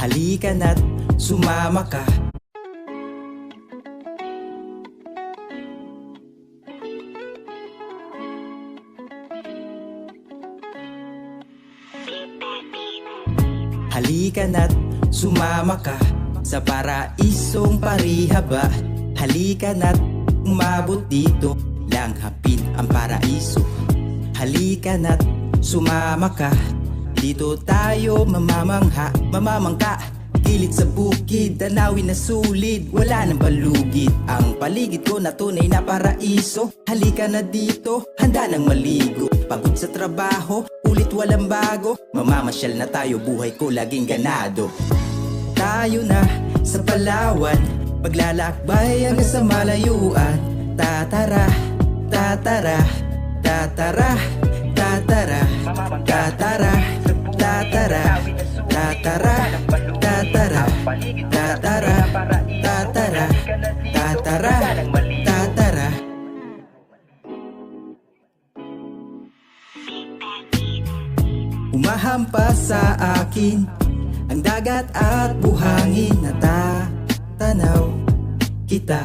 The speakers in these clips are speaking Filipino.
Halika na't sumama ka. Halika na't sumama ka sa paraisong parihaba. Halika na't umabot dito, langhapin ang paraiso. Halika na't sumama ka, dito tayo mamamangka. Gilid sa bukid, tanawin na sulid, wala nang balugid. Ang paligid ko na tunay na paraiso. Halika na dito, handa nang maligo. Pagod sa trabaho, ulit walang bago. Mamamasyal na tayo, buhay ko laging ganado. Tayo na sa Palawan, maglalakbay hanggang sa malayuan. Tatara, tatara, tatara, tatara, tatara, tatara, tatara, tatara, tatara, tatara, tatara, tatara. Umahampas sa akin ang dagat at buhangin, natatanaw kita.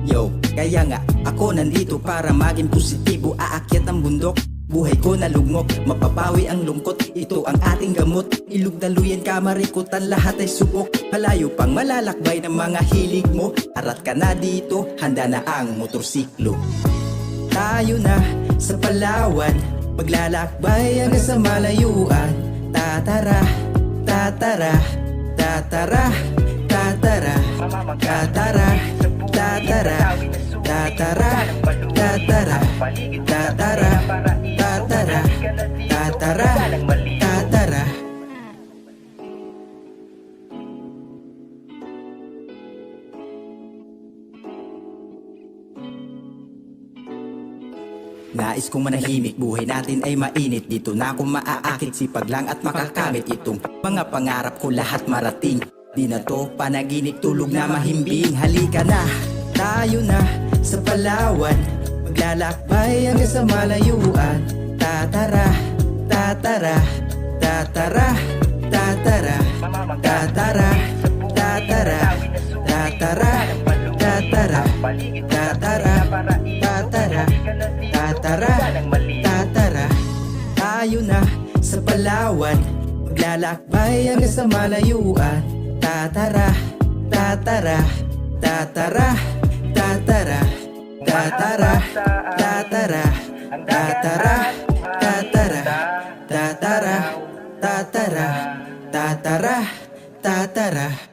Yo, kaya nga ako nandito para maging positibo. Aakyat ang bundok, buhay ko na lugmok, mapapawi ang lungkot, ito ang ating gamot. Ilog daluyan kamarikutan, lahat ay subok. Malayo pang malalakbay ng mga hilig mo. Arat ka na dito, handa na ang motorsiklo. Tayo na sa Palawan, maglalakbay hanggang sa malayuan. Tatara, tatara, tatara, tatara, tatara, tatara, tatara, tatara, tatara, tatara, tatara, tatara. Nais kong manahimik, buhay natin ay mainit. Dito na ako maaakit, sipag lang at makakamit. Itong mga pangarap ko lahat marating. Di na to panaginip, tulog na mahimbing. Halika na, tayo na sa Palawan, maglalakbay hanggang sa malayuan. Tatara, tatara, tatara, tatara, tatara, tatara, tatara, tatara, tatara, tatara, tatara, tatara. Tayo na sa Palawan, maglalakbay hanggang sa malayuan. Tatara, tatara, tatara, tatara, tatara, tatara, tatara, tatara, tatara, tatara, tatara, tatara.